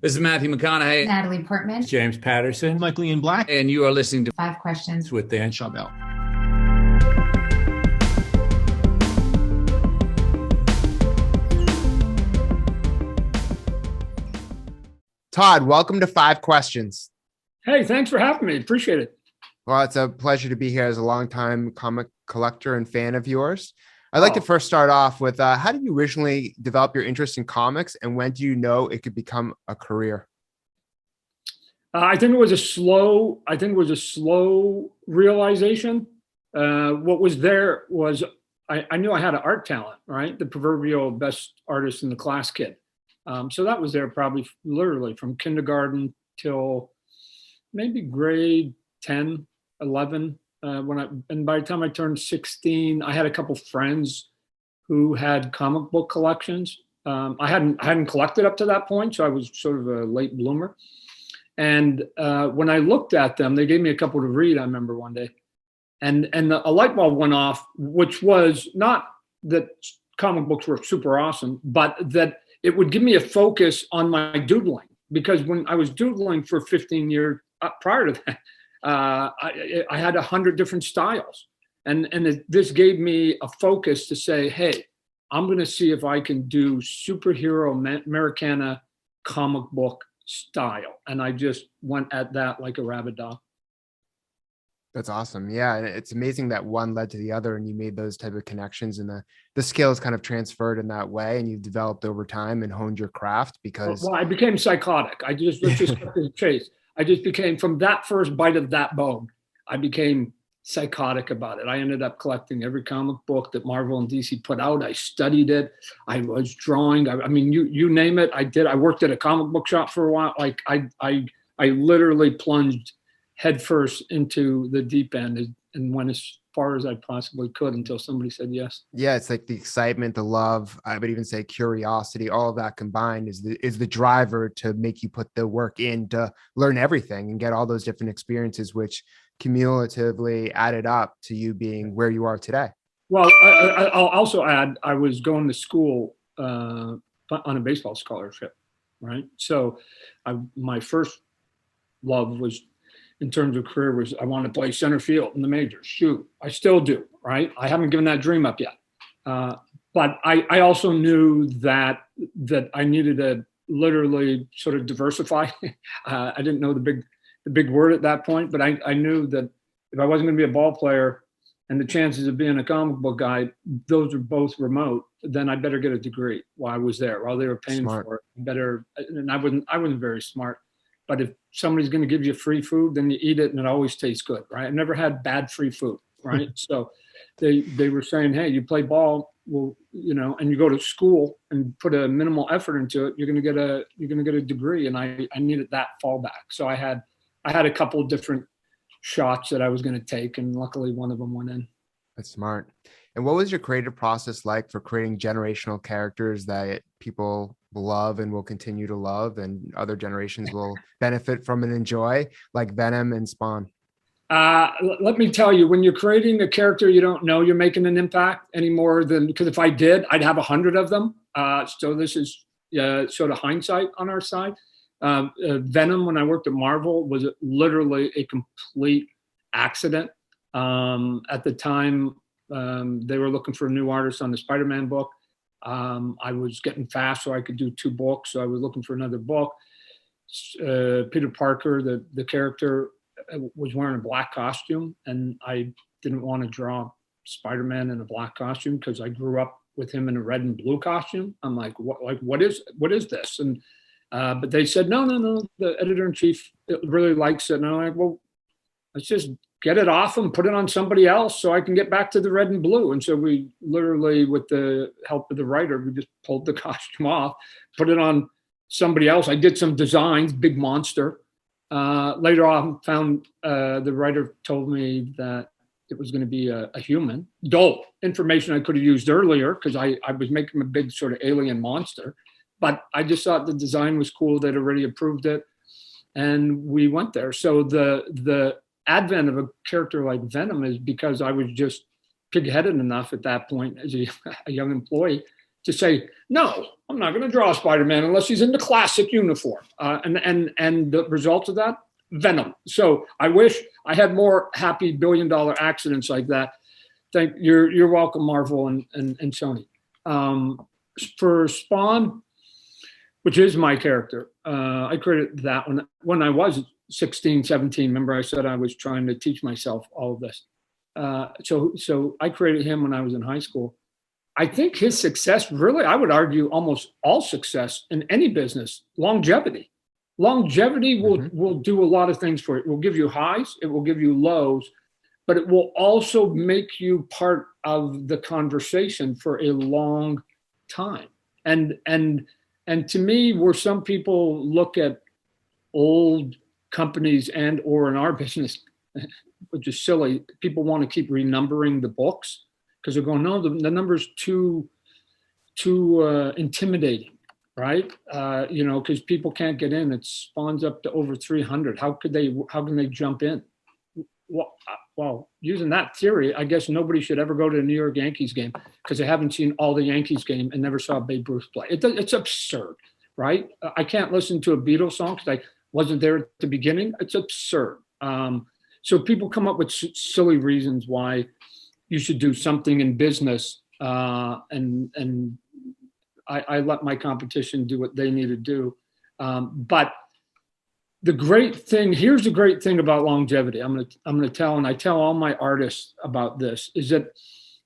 This is Matthew McConaughey, Natalie Portman. James Patterson, Michael Ian Black, and you are listening to Five Questions with Dan Chabelle. Todd, welcome to Five Questions. Hey, thanks for having me. Appreciate it. Well, it's a pleasure to be here as a longtime comic collector and fan of yours. I'd like to first start off with how did you originally develop your interest in comics, and when do you know it could become a career? I think it was a slow realization. What was there was I knew I had an art talent, right? The proverbial best artist in the class kid. So that was there probably literally from kindergarten till maybe grade 10, 11. And by the time I turned 16, I had a couple friends who had comic book collections. I hadn't collected up to that point, so I was sort of a late bloomer. And when I looked at them, they gave me a couple to read. I remember one day, and a light bulb went off, which was not that comic books were super awesome, but that it would give me a focus on my doodling. Because when I was doodling for 15 years prior to that, I had 100 different styles, and this gave me a focus to say, hey, I'm going to see if I can do superhero Americana comic book style, and I just went at that like a rabid dog. That's awesome. Yeah, and it's amazing that one led to the other, and you made those type of connections, and the skills kind of transferred in that way, and you've developed over time and honed your craft. Because I became psychotic. Let's just cut to the chase. I just became, from that first bite of that bone, I became psychotic about it. I ended up collecting every comic book that Marvel and DC put out. I studied it. I was drawing. I mean, you name it, I did. I worked at a comic book shop for a while. Like I literally plunged headfirst into the deep end and went as far as I possibly could until somebody said yes. Yeah, it's like the excitement, the love, I would even say curiosity, all of that combined is the driver to make you put the work in to learn everything and get all those different experiences, which cumulatively added up to you being where you are today. Well, I'll also add, I was going to school on a baseball scholarship, right? So my first love was, in terms of career, was I wanted to play center field in the majors. Shoot, I still do, right? I haven't given that dream up yet. But I also knew that I needed to literally sort of diversify. I didn't know the big word at that point, but I knew that if I wasn't going to be a ball player and the chances of being a comic book guy, those are both remote, then I better get a degree while I was there, while they were paying for it. Better, and I wasn't very smart. But if somebody's going to give you free food, then you eat it, and it always tastes good, right? I never had bad free food, right? So they were saying, hey, you play ball, well, and you go to school and put a minimal effort into it, you're going to get a degree, and I needed that fallback. So I had a couple of different shots that I was going to take, and luckily one of them went in. That's smart. And what was your creative process like for creating generational characters that people love and will continue to love, and other generations will benefit from and enjoy, like Venom and Spawn? Let me tell you, when you're creating a character, you don't know you're making an impact any more than, because if I did, I'd have 100 of them. So this is sort of hindsight on our side. Venom, when I worked at Marvel, was literally a complete accident. At the time, they were looking for a new artist on the Spider-Man book. I was getting fast so I could do 2 books. So I was looking for another book. Peter Parker, the character, was wearing a black costume, and I didn't want to draw Spider-Man in a black costume because I grew up with him in a red and blue costume. I'm like, what is this? And but they said, no. The editor-in-chief really likes it. And I'm like, well, let's just get it off and put it on somebody else so I can get back to the red and blue. And so we literally, with the help of the writer, we just pulled the costume off, put it on somebody else. I did some designs, big monster. Later on, found the writer told me that it was going to be a human. Dull information I could have used earlier, because I was making a big sort of alien monster. But I just thought the design was cool. They'd already approved it. And we went there. So the advent of a character like Venom is because I was just pig-headed enough at that point as a young employee to say, no, I'm not going to draw Spider-Man unless he's in the classic uniform. And the result of that, Venom. So I wish I had more happy billion-dollar accidents like that. You're welcome, Marvel and Sony. For Spawn, which is my character, I created that one when I was 16, 17. Remember I said I was trying to teach myself all of this. So I created him when I was in high school. I think his success, really, I would argue almost all success in any business, longevity. Longevity will do a lot of things for you. It will give you highs, it will give you lows, but it will also make you part of the conversation for a long time. And to me, where some people look at old companies and or in our business, which is silly, people want to keep renumbering the books because they're going, no, the number's too intimidating, right? Because people can't get in. It spawns up to over 300. How can they jump in? Well, using that theory, I guess nobody should ever go to a New York Yankees game because they haven't seen all the Yankees game and never saw Babe Ruth play. It's absurd, right? I can't listen to a Beatles song because I wasn't there at the beginning. It's absurd. So people come up with silly reasons why you should do something in business, and I let my competition do what they need to do. But the great thing, here's the great thing about longevity. I'm gonna tell, and I tell all my artists about this, is that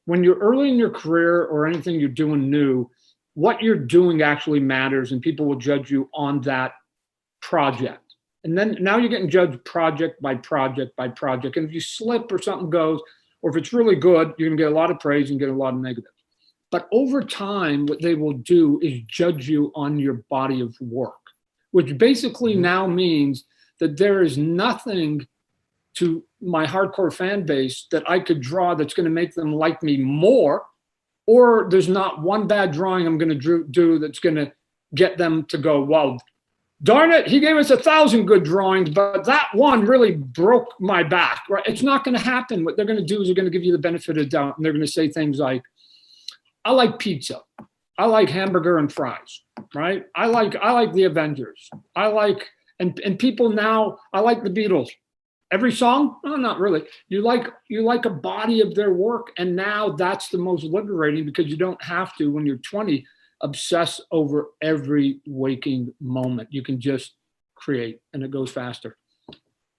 when you're early in your career or anything you're doing new, what you're doing actually matters, and people will judge you on that project. And then now you're getting judged project by project by project. And if you slip or something goes, or if it's really good, you're gonna get a lot of praise and get a lot of negative. But over time, what they will do is judge you on your body of work, which basically now means that there is nothing to my hardcore fan base that I could draw that's gonna make them like me more, or there's not one bad drawing I'm gonna do that's gonna get them to go, well, darn it, he gave us 1,000 good drawings, but that one really broke my back, right? It's not going to happen. What they're going to do is they're going to give you the benefit of the doubt, and they're going to say things like, I like pizza. I like hamburger and fries, right? I like the Avengers. And people now, I like the Beatles. Every song? No, not really. You like a body of their work, and now that's the most liberating because you don't have to, when you're 20, obsess over every waking moment. You can just create, and it goes faster.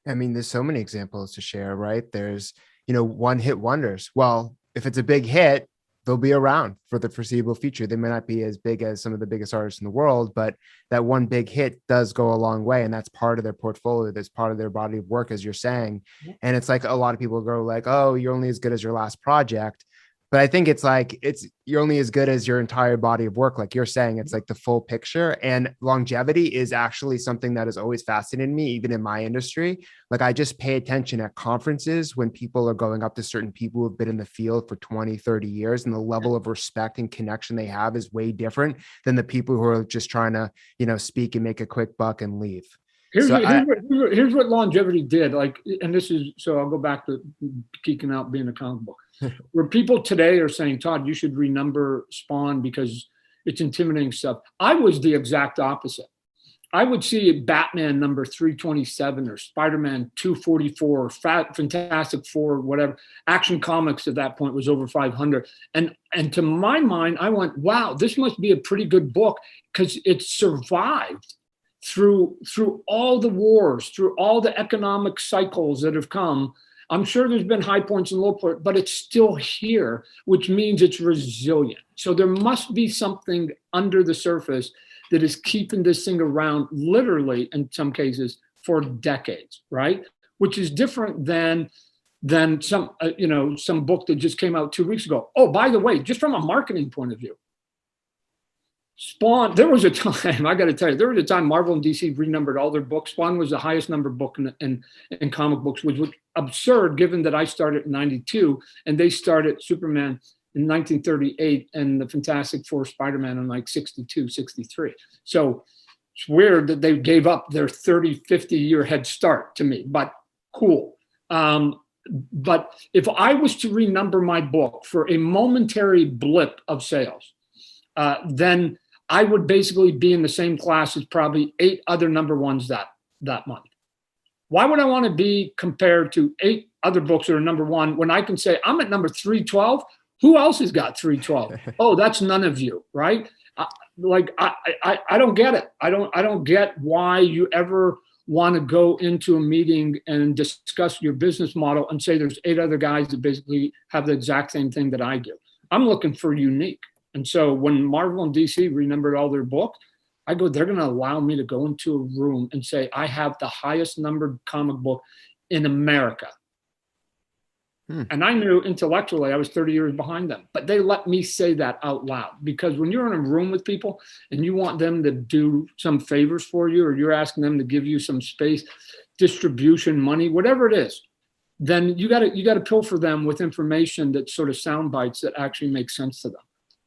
I mean, there's so many examples to share, right? There's, one hit wonders. Well, if it's a big hit, they'll be around for the foreseeable future. They may not be as big as some of the biggest artists in the world, but that one big hit does go a long way. And that's part of their portfolio. That's part of their body of work, as you're saying. And it's like a lot of people go like, oh, you're only as good as your last project. But I think you're only as good as your entire body of work. Like you're saying, it's like the full picture, and longevity is actually something that has always fascinated me, even in my industry. Like I just pay attention at conferences when people are going up to certain people who have been in the field for 20, 30 years, and the level of respect and connection they have is way different than the people who are just trying to, speak and make a quick buck and leave. Here's what longevity did. Like, and this is, so I'll go back to geeking out being a comic book. Where people today are saying, Todd, you should renumber Spawn because it's intimidating stuff. I was the exact opposite. I would see Batman number 327 or Spider-Man 244 or Fantastic Four, whatever. Action Comics at that point was over 500. And to my mind, I went, wow, this must be a pretty good book because it survived through all the wars, through all the economic cycles that have come. I'm sure there's been high points and low points, but it's still here, which means it's resilient. So there must be something under the surface that is keeping this thing around, literally, in some cases, for decades, right? Which is different than some book that just came out 2 weeks ago. Oh, by the way, just from a marketing point of view, Spawn, there was a time, I got to tell you, there was a time Marvel and DC renumbered all their books. Spawn was the highest numbered book in comic books, which was absurd given that I started in 92 and they started Superman in 1938 and the Fantastic Four Spider-Man in like 62, 63. So it's weird that they gave up their 30, 50-year head start to me, but cool. But if I was to renumber my book for a momentary blip of sales, then I would basically be in the same class as probably 8 other number ones that month. Why would I want to be compared to 8 other books that are number one when I can say I'm at number 312? Who else has got 312? Oh, that's none of you, right? I don't get it. I don't get why you ever want to go into a meeting and discuss your business model and say there's 8 other guys that basically have the exact same thing that I do. I'm looking for unique. And so when Marvel and DC renumbered all their books, I go, they're going to allow me to go into a room and say, I have the highest numbered comic book in America. And I knew intellectually I was 30 years behind them, but they let me say that out loud, because when you're in a room with people and you want them to do some favors for you, or you're asking them to give you some space, distribution, money, whatever it is, then you got to pilfer them with information that's sort of sound bites that actually make sense to them.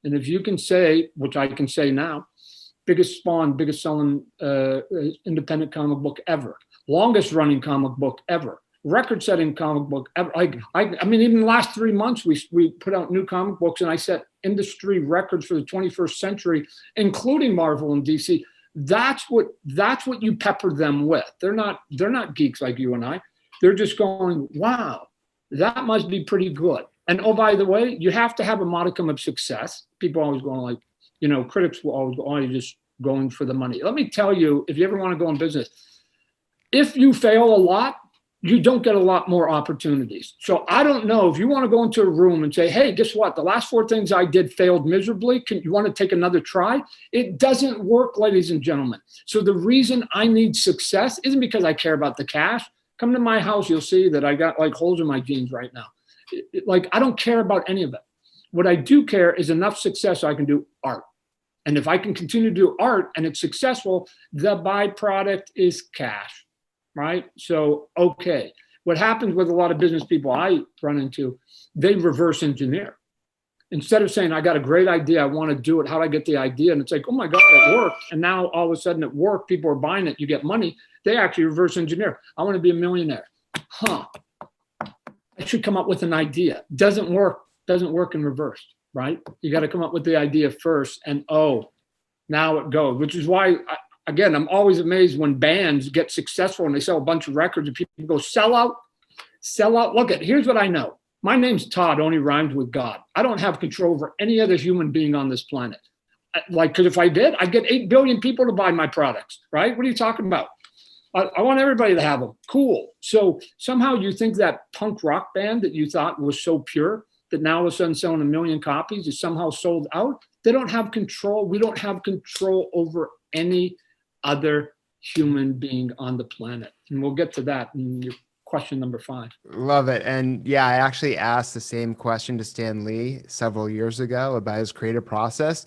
And if you can say, which I can say now, biggest Spawn, biggest selling independent comic book ever, longest running comic book ever, record-setting comic book ever. I mean, even the last 3 months, we put out new comic books, and I set industry records for the 21st century, including Marvel and DC. That's what you pepper them with. They're not geeks like you and I. They're just going, wow, that must be pretty good. And oh, by the way, you have to have a modicum of success. People always going like, critics will always go, oh, you're just going for the money. Let me tell you, if you ever want to go in business, if you fail a lot, you don't get a lot more opportunities. So I don't know if you want to go into a room and say, hey, guess what? The last 4 things I did failed miserably. You want to take another try? It doesn't work, ladies and gentlemen. So the reason I need success isn't because I care about the cash. Come to my house, you'll see that I got like holes in my jeans right now. I don't care about any of it. What I do care is enough success so I can do art. And if I can continue to do art and it's successful, the byproduct is cash. Right? So, okay. What happens with a lot of business people I run into, they reverse engineer. Instead of saying, I got a great idea, I want to do it, how do I get the idea? And it's like, oh my God, it worked. And now all of a sudden it worked, people are buying it, you get money. They actually reverse engineer. I want to be a millionaire. I should come up with an idea. Doesn't work in reverse, right? You got to come up with the idea first, and now it goes, which is why again, I'm always amazed when bands get successful and they sell a bunch of records and people go, sell out. Look, here's what I know. My name's Todd, only rhymes with God. I don't have control over any other human being on this planet. Because if I did, I'd get 8 billion people to buy my products, right? What are you talking about? I want everybody to have them. Cool. So somehow you think that punk rock band that you thought was so pure that now all of a sudden selling 1 million copies is somehow sold out? They don't have control. We don't have control over any other human being on the planet. And we'll get to that in your question number 5. Love it. And yeah, I actually asked the same question to Stan Lee several years ago about his creative process.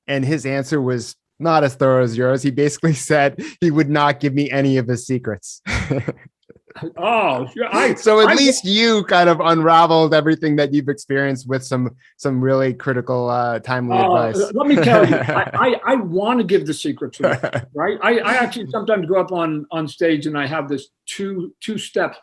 And his answer was not as thorough as yours. He basically said he would not give me any of his secrets. So at least you kind of unraveled everything that you've experienced with some really critical, timely advice. Let me tell you, I want to give the secrets away, right? I actually sometimes go up on stage and I have this two-step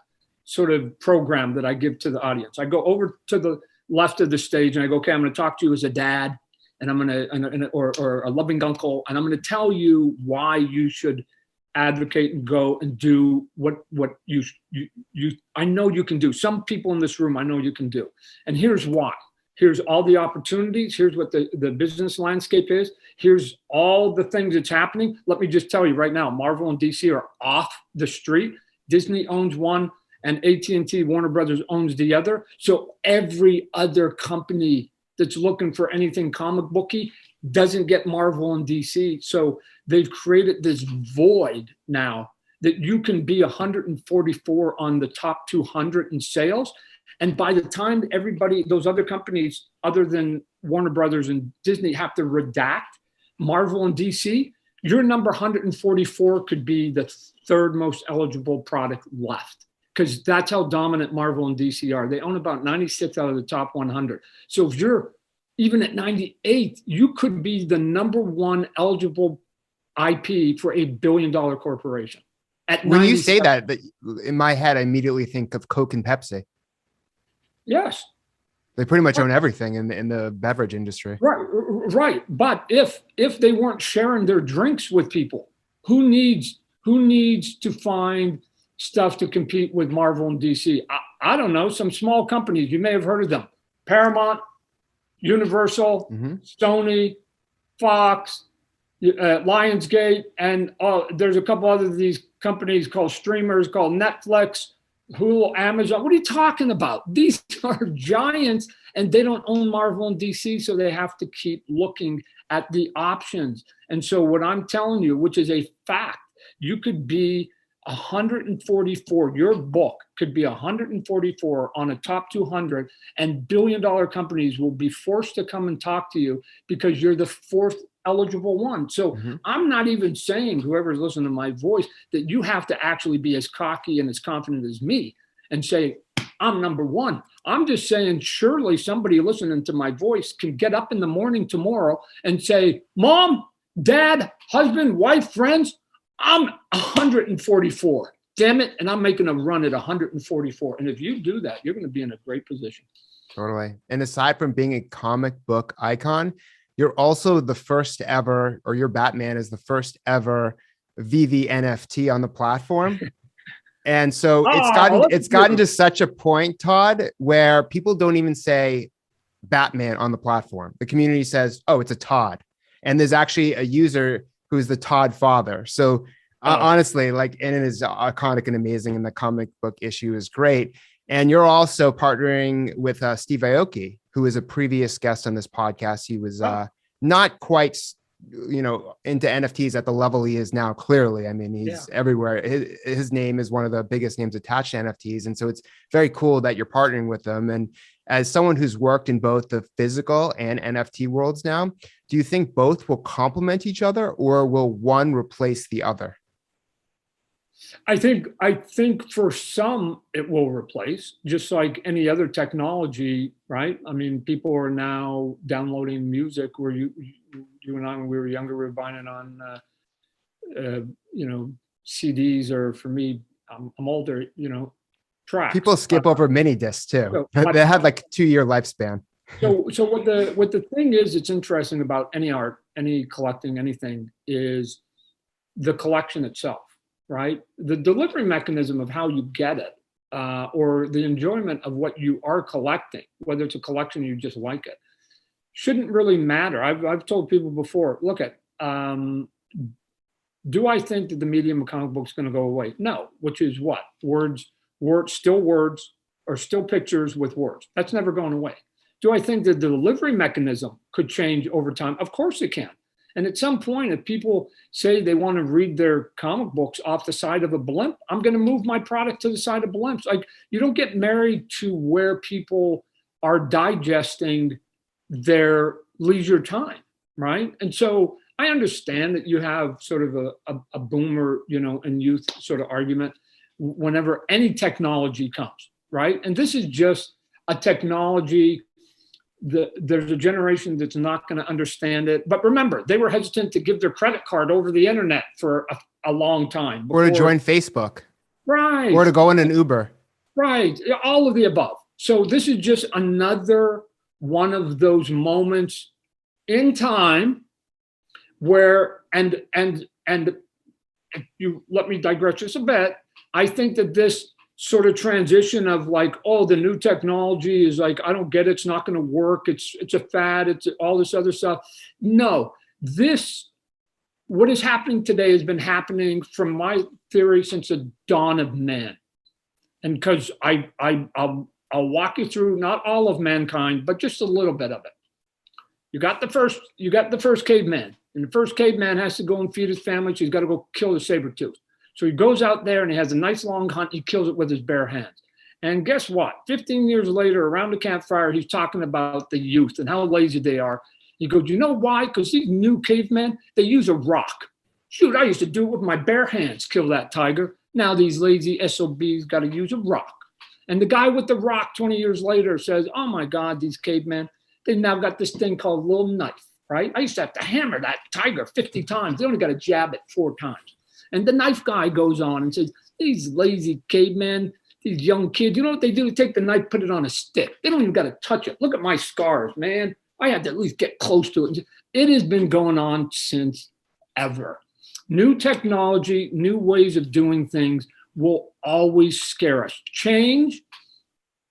sort of program that I give to the audience. I go over to the left of the stage and I go, okay, I'm going to talk to you as a dad, and I'm going to, or a loving uncle, and I'm going to tell you why you should advocate and go and do what you I know you can do. Some people in this room I know you can do. And here's why. Here's all the opportunities. Here's what the business landscape is. Here's all the things that's happening. Let me just tell you right now, Marvel and DC are off the street. Disney owns one and AT&T, Warner Brothers, owns the other. So every other company that's looking for anything comic booky doesn't get Marvel and DC. So they've created this void now that you can be 144 on the top 200 in sales. And by the time those other companies other than Warner Brothers and Disney have to redact Marvel and DC, your number 144 could be the 3rd most eligible product left, because that's how dominant Marvel and DC are. They own about 96 out of the top 100. So if you're even at 98, you could be the number 1 eligible IP for $1 billion corporation. When you say that, in my head, I immediately think of Coke and Pepsi. Yes. They pretty much own everything in the beverage industry. Right. But if they weren't sharing their drinks with people, who needs to find stuff to compete with Marvel and DC? I don't know. Some small companies, you may have heard of them: Paramount, Universal, Sony, Fox, Lionsgate, and there's a couple other of these companies called streamers called Netflix, Hulu, Amazon. What are you talking about? These are giants, and they don't own Marvel and DC, so they have to keep looking at the options. And so what I'm telling you, which is a fact, you could be 144. Your book could be 144 on a top 200, and billion-dollar companies will be forced to come and talk to you because you're the fourth eligible one. So I'm not even saying, whoever's listening to my voice, that you have to actually be as cocky and as confident as me and say, I'm number one. I'm just saying, surely somebody listening to my voice can get up in the morning tomorrow and say, Mom, Dad, husband, wife, friends, I'm 144. Damn it. And I'm making a run at 144. And if you do that, you're going to be in a great position. Totally. And aside from being a comic book icon, you're also the first ever, or your Batman is the first ever VV NFT on the platform. And so it's gotten to such a point, Todd, where people don't even say Batman on the platform. The community says, oh, it's a Todd. And there's actually a user who's the Todd father. So honestly, like, and it is iconic and amazing. And the comic book issue is great. And you're also partnering with Steve Aoki, who is a previous guest on this podcast. He was not quite, into NFTs at the level he is now. Clearly, I mean, he's everywhere. His name is one of the biggest names attached to NFTs, and so it's very cool that you're partnering with them. And as someone who's worked in both the physical and NFT worlds now, do you think both will complement each other, or will one replace the other? I think for some it will replace, just like any other technology, right? I mean, people are now downloading music where you and I, when we were younger, we were buying it on, CDs, or for me, I'm older, tracks. People skip over mini discs too. So, they had like 2-year lifespan. So what the thing is, it's interesting about any art, any collecting, anything, is the collection itself. Right? The delivery mechanism of how you get it, or the enjoyment of what you are collecting, whether it's a collection or you just like it, shouldn't really matter. I've told people before, look at, do I think that the medium of comic books is going to go away? No, which is what? Words, still words, or still pictures with words. That's never going away. Do I think that the delivery mechanism could change over time? Of course it can. And at some point, if people say they want to read their comic books off the side of a blimp, I'm going to move my product to the side of blimps. Like, you don't get married to where people are digesting their leisure time, right? And so I understand that you have sort of a boomer, and youth sort of argument whenever any technology comes, right? And this is just a technology. There's a generation that's not going to understand it. But remember, they were hesitant to give their credit card over the internet for a long time. Or to join Facebook. Right. Or to go in an Uber. Right. All of the above. So this is just another one of those moments in time where, and if you let me digress just a bit, I think that this sort of transition of like, oh, the new technology is like, I don't get it, it's not going to work, it's a fad, it's all this other stuff. No, what is happening today has been happening, from my theory, since the dawn of man. And because I'll walk you through not all of mankind, but just a little bit of it. You got the first caveman, and the first caveman has to go and feed his family, so he's got to go kill the saber-tooth. So he goes out there and he has a nice long hunt. He kills it with his bare hands. And guess what? 15 years later, around the campfire, he's talking about the youth and how lazy they are. He goes, you know why? Because these new cavemen, they use a rock. Shoot, I used to do it with my bare hands, kill that tiger. Now these lazy SOBs got to use a rock. And the guy with the rock 20 years later says, oh my God, these cavemen, they've now got this thing called a little knife, right? I used to have to hammer that tiger 50 times. They only got to jab it 4 times. And the knife guy goes on and says, these lazy cavemen, these young kids, you know what they do? They take the knife, put it on a stick. They don't even got to touch it. Look at my scars, man. I had to at least get close to it. It has been going on since ever. New technology, new ways of doing things will always scare us. Change,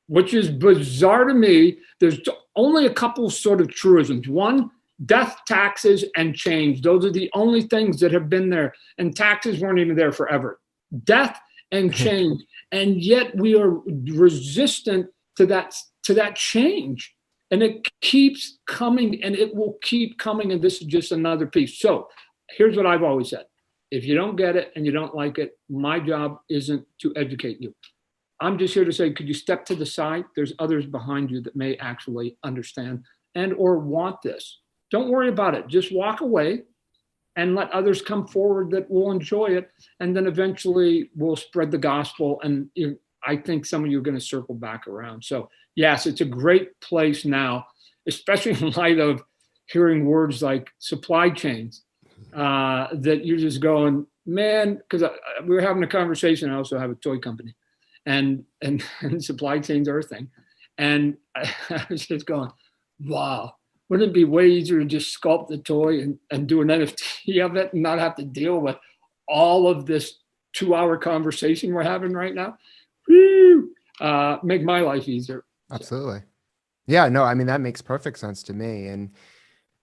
which is bizarre to me, there's only a couple sort of truisms. One, death, taxes, and change. Those are the only things that have been there. And taxes weren't even there forever. Death and change. And yet we are resistant to that change. And it keeps coming, and it will keep coming. And this is just another piece. So here's what I've always said. If you don't get it and you don't like it, my job isn't to educate you. I'm just here to say, could you step to the side? There's others behind you that may actually understand and or want this. Don't worry about it. Just walk away and let others come forward that will enjoy it. And then eventually we'll spread the gospel. And I think some of you are going to circle back around. So yes, it's a great place now, especially in light of hearing words like supply chains, that you're just going, man, because we were having a conversation. I also have a toy company, and supply chains are a thing. And I was just going, wow, wouldn't it be way easier to just sculpt the toy and do an NFT of it and not have to deal with all of this 2-hour conversation we're having right now? Woo! Make my life easier. Absolutely. Yeah, no, I mean, that makes perfect sense to me. And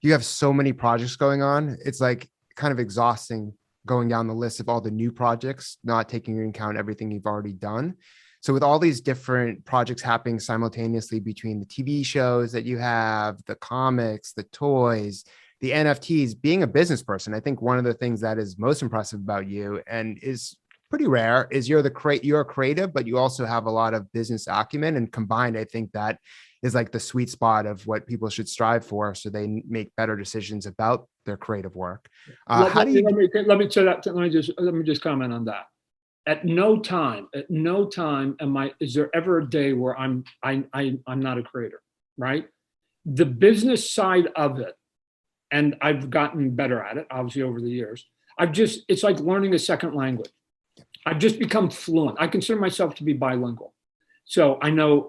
you have so many projects going on. It's like kind of exhausting going down the list of all the new projects, not taking into account everything you've already done. So with all these different projects happening simultaneously between the TV shows that you have, the comics, the toys, the NFTs, being a business person, I think one of the things that is most impressive about you and is pretty rare is you're a creative, but you also have a lot of business acumen, and combined, I think that is like the sweet spot of what people should strive for, so they make better decisions about their creative work. Let me just comment on that. At no time is there ever a day where I'm not a creator, right? The business side of it, and I've gotten better at it, obviously, over the years. It's like learning a second language. I've just become fluent. I consider myself to be bilingual. So I know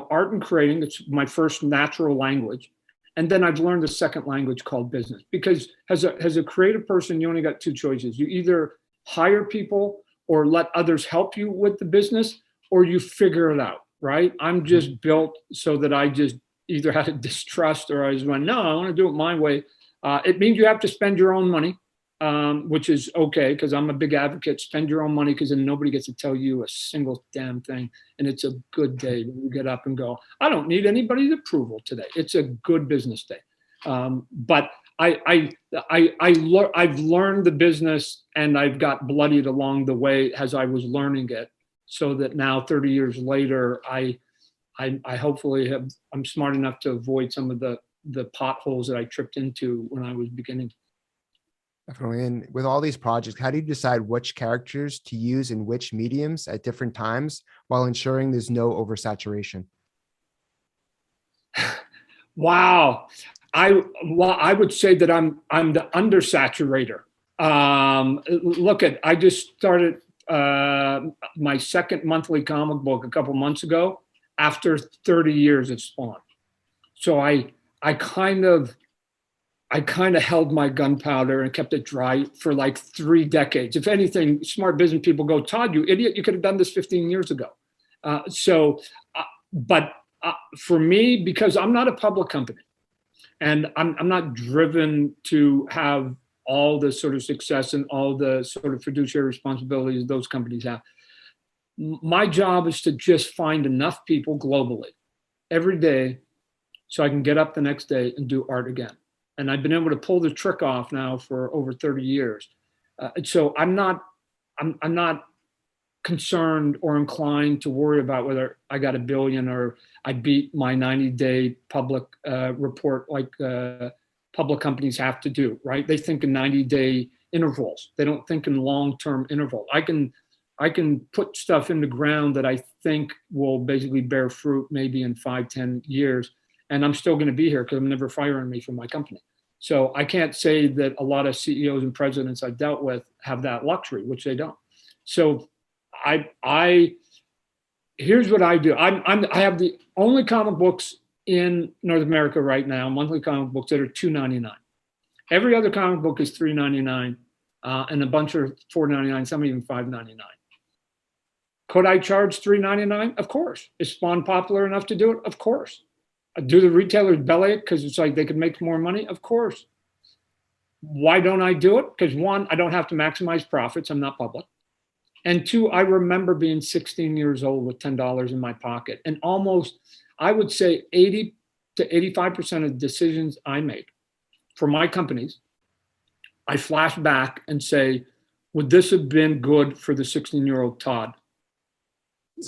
art and creating. It's my first natural language. And then I've learned a second language called business, because as a creative person, you only got two choices. You either hire people or let others help you with the business, or you figure it out, right? I'm just built so that I just either had a distrust, or I just went, no, I want to do it my way. It means you have to spend your own money, which is okay, because I'm a big advocate. Spend your own money, because then nobody gets to tell you a single damn thing. And it's a good day when you get up and go, I don't need anybody's approval today. It's a good business day. But I've learned the business, and I've got bloodied along the way as I was learning it, so that now 30 years later, I hopefully I'm smart enough to avoid some of the potholes that I tripped into when I was beginning. Definitely. And with all these projects, how do you decide which characters to use in which mediums at different times while ensuring there's no oversaturation? Wow. I would say that I'm the undersaturator. I just started my second monthly comic book a couple months ago after 30 years of Spawn. So I kind of held my gunpowder and kept it dry for like 3 decades. If anything, smart business people go, Todd, you idiot, you could have done this 15 years ago. But for me, because I'm not a public company, and I'm not driven to have all the sort of success and all the sort of fiduciary responsibilities those companies have. My job is to just find enough people globally every day so I can get up the next day and do art again. And I've been able to pull the trick off now for over 30 years. So I'm not concerned or inclined to worry about whether I got 1 billion or I beat my 90-day public report like public companies have to do, right? They think in 90-day intervals. They don't think in long-term intervals. I can put stuff in the ground that I think will basically bear fruit maybe in 5-10 years, and I'm still going to be here because I'm never firing me from my company. So I can't say that a lot of CEOs and presidents I've dealt with have that luxury, which they don't. So I Here's what I do. I have the only comic books in North America right now, monthly comic books that are $2.99. Every other comic book is $3.99, and a bunch are $4.99, some even $5.99. Could I charge $3.99? Of course. Is Spawn popular enough to do it? Of course. Do the retailers bellyache because it's like they could make more money? Of course. Why don't I do it? Because one, I don't have to maximize profits. I'm not public. And two, I remember being 16 years old with $10 in my pocket. And almost, I would say 80 to 85% of the decisions I make for my companies, I flash back and say, would this have been good for the 16-year-old Todd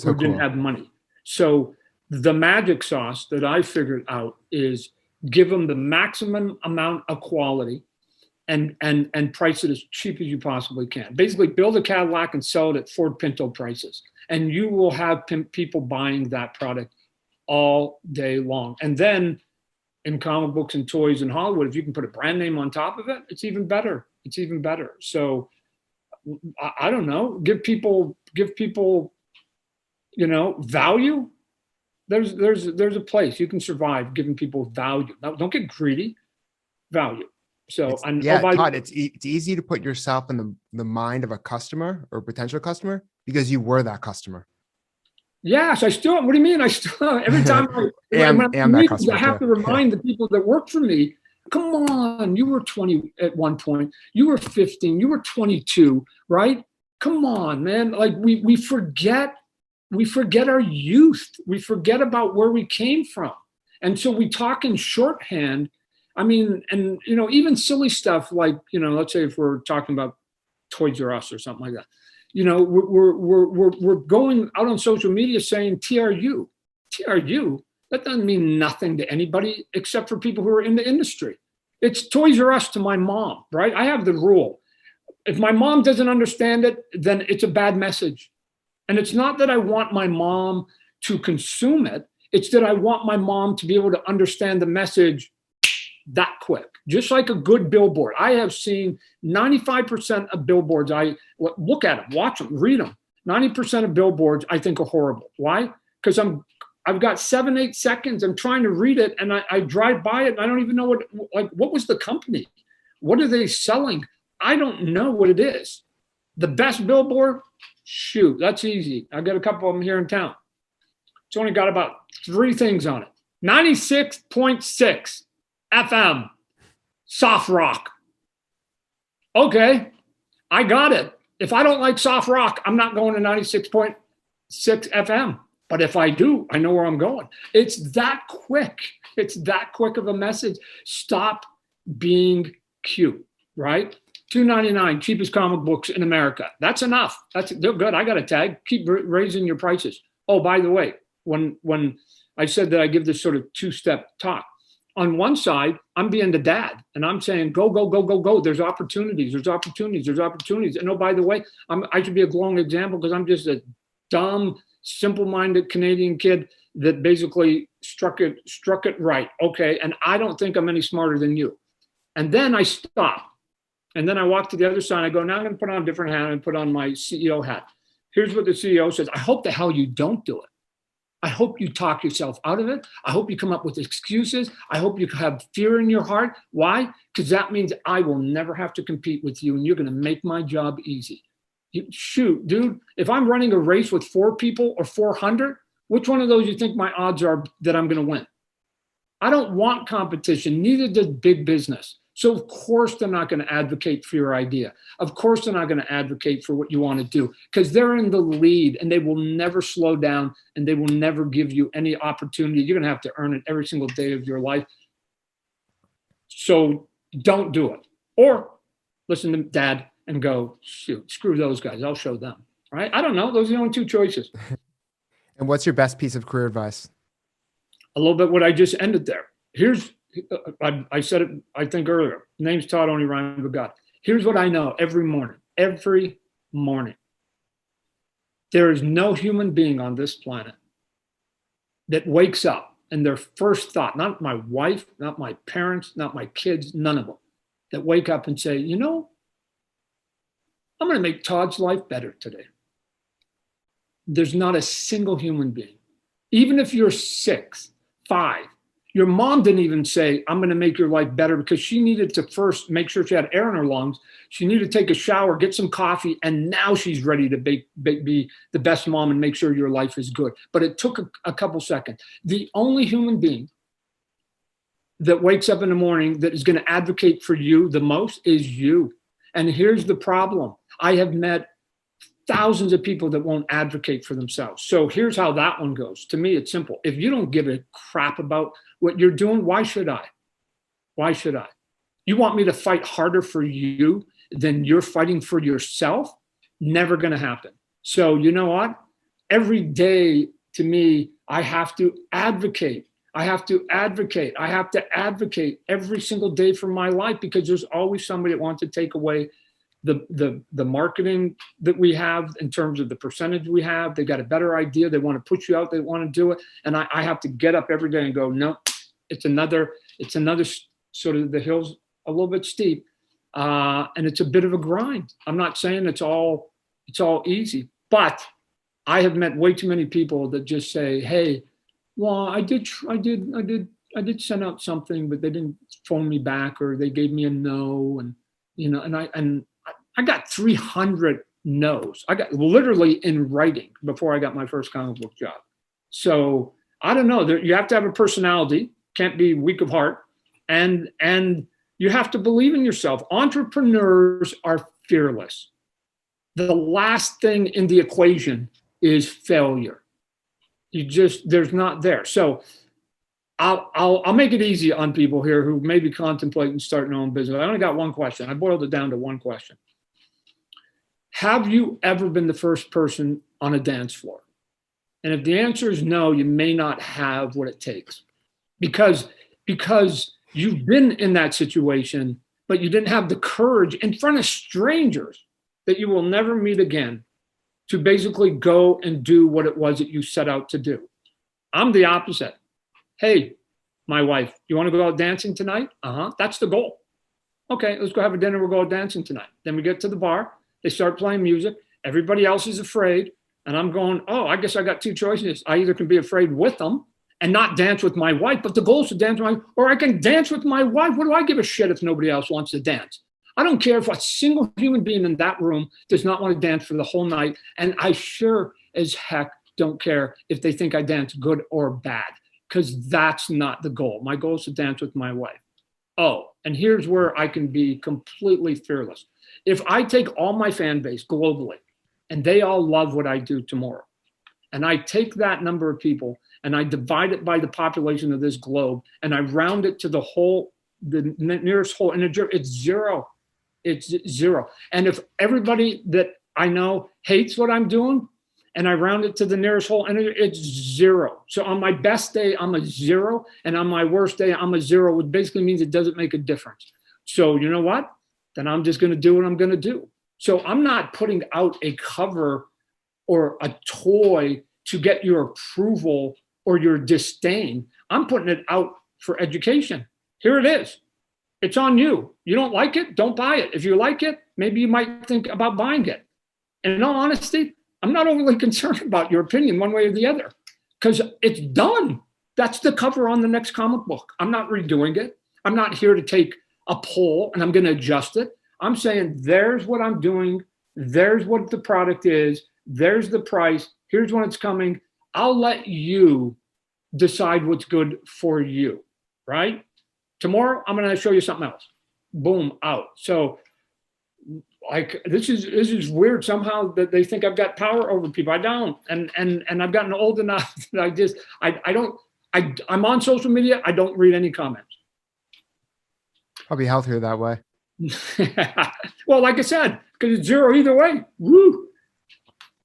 who didn't have money? So the magic sauce that I figured out is give them the maximum amount of quality and price it as cheap as you possibly can. Basically, build a Cadillac and sell it at Ford Pinto prices. And you will have people buying that product all day long. And then in comic books and toys in Hollywood, if you can put a brand name on top of it, it's even better. It's even better. So I don't know, give people, value. There's a place you can survive giving people value. Now, don't get greedy. Value. So Todd, it's easy to put yourself in the mind of a customer or potential customer because you were that customer. Yes, I still. What do you mean? I still every time I have to remind the people that work for me. Come on, you were 20 at one point. You were 15. You were 22, right? Come on, man. Like we forget our youth. We forget about where we came from, and so we talk in shorthand. I mean, and even silly stuff like let's say if we're talking about Toys R Us or something like that. We're going out on social media saying TRU. That doesn't mean nothing to anybody except for people who are in the industry. It's Toys R Us to my mom, right? I have the rule. If my mom doesn't understand it, then it's a bad message. And it's not that I want my mom to consume it. It's that I want my mom to be able to understand the message that quick, just like a good billboard. I have seen 95% of billboards. I look at them, watch them, read them. 90% of billboards I think are horrible. Why? Because I've got 7-8 seconds. I'm trying to read it, and I drive by it, and I don't even know what was the company? What are they selling? I don't know what it is. The best billboard, shoot, that's easy. I got a couple of them here in town. It's only got about 3 things on it. 96.6 FM, soft rock. Okay, I got it. If I don't like soft rock, I'm not going to 96.6 FM. But if I do, I know where I'm going. It's that quick. It's that quick of a message. Stop being cute, right? $2.99, cheapest comic books in America. That's enough. They're good. I got a tag. Keep raising your prices. Oh, by the way, when I said that I give this sort of 2-step talk, on one side, I'm being the dad and I'm saying, go, go, go, go, go. There's opportunities. And oh, by the way, I should be a glowing example because I'm just a dumb, simple-minded Canadian kid that basically struck it right. Okay. And I don't think I'm any smarter than you. And then I stop. And then I walk to the other side. I go, now I'm going to put on a different hat and put on my CEO hat. Here's what the CEO says. I hope the hell you don't do it. I hope you talk yourself out of it. I hope you come up with excuses. I hope you have fear in your heart. Why? Because that means I will never have to compete with you and you're going to make my job easy. Shoot, dude, if I'm running a race with 4 people or 400, which one of those you think my odds are that I'm going to win? I don't want competition. Neither does big business. So of course they're not going to advocate for your idea. Of course they're not going to advocate for what you want to do because they're in the lead and they will never slow down and they will never give you any opportunity. You're going to have to earn it every single day of your life. So don't do it. Or listen to dad and go, shoot, screw those guys. I'll show them. Right? I don't know. Those are the only 2 choices. And what's your best piece of career advice? A little bit what I just ended there. I said it, I think earlier, name's Todd, only rhyme with God. Here's what I know every morning. There is no human being on this planet that wakes up and their first thought, not my wife, not my parents, not my kids, none of them, that wake up and say, I'm going to make Todd's life better today. there's not a single human being, even if you're 6, 5, your mom didn't even say, I'm going to make your life better, because she needed to first make sure she had air in her lungs. She needed to take a shower, get some coffee, and now she's ready to be the best mom and make sure your life is good. But it took a couple seconds. The only human being that wakes up in the morning that is going to advocate for you the most is you. And here's the problem. I have met thousands of people that won't advocate for themselves. So here's how that one goes. To me, it's simple. If you don't give a crap about what you're doing, why should I? Why should I? You want me to fight harder for you than you're fighting for yourself? Never going to happen. So you know what? Every day, to me, I have to advocate. I have to advocate. I have to advocate every single day for my life, because there's always somebody that wants to take away the marketing that we have in terms of the percentage we have. They got a better idea. They want to push you out. They want to do it. And I have to get up every day and go, no, it's another sort of, the hill's a little bit steep. And it's a bit of a grind. I'm not saying it's all easy, but I have met way too many people that just say, hey, well, I did send out something, but they didn't phone me back, or they gave me a no. And, you know, and I got 300 no's. I got literally in writing before I got my first comic book job. So I don't know. You have to have a personality, can't be weak of heart, and you have to believe in yourself. Entrepreneurs are fearless. The last thing in the equation is failure. There's not there. So I'll make it easy on people here who may be contemplating starting their own business. I only got one question. I boiled it down to one question. Have you ever been the first person on a dance floor? And if the answer is no, you may not have what it takes, because you've been in that situation, but you didn't have the courage in front of strangers that you will never meet again to basically go and do what it was that you set out to do. I'm the opposite. Hey, my wife, you want to go out dancing tonight? That's the goal. Okay, let's go have a dinner. We'll go out dancing tonight. Then we get to the bar. They start playing music. Everybody else is afraid. And I'm going, oh, I guess I got two choices. I either can be afraid with them and not dance with my wife, but the goal is to dance with my wife, or I can dance with my wife. What do I give a shit if nobody else wants to dance? I don't care if a single human being in that room does not want to dance for the whole night. And I sure as heck don't care if they think I dance good or bad, because that's not the goal. My goal is to dance with my wife. Oh, and here's where I can be completely fearless. If I take all my fan base globally and they all love what I do tomorrow, and I take that number of people and I divide it by the population of this globe and I round it to the nearest whole integer, it's zero. It's zero. And if everybody that I know hates what I'm doing and I round it to the nearest whole integer, it's zero. So on my best day, I'm a zero. And on my worst day, I'm a zero, which basically means it doesn't make a difference. So you know what? Then I'm just going to do what I'm going to do. So I'm not putting out a cover or a toy to get your approval or your disdain. I'm putting it out for education. Here it is. It's on you. You don't like it, don't buy it. If you like it, maybe you might think about buying it. And in all honesty, I'm not overly concerned about your opinion one way or the other, because it's done. That's the cover on the next comic book. I'm not redoing it. I'm not here to take a poll and I'm going to adjust it. I'm saying there's what I'm doing. There's what the product is. There's the price. Here's when it's coming. I'll let you decide what's good for you, right? Tomorrow, I'm going to show you something else. Boom, out. So like, this is weird somehow that they think I've got power over people. I don't. And I've gotten old enough that I'm on social media. I don't read any comments. Probably healthier that way. Well, like I said, because it's zero either way. Woo.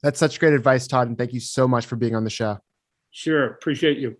That's such great advice, Todd. And thank you so much for being on the show. Sure. Appreciate you.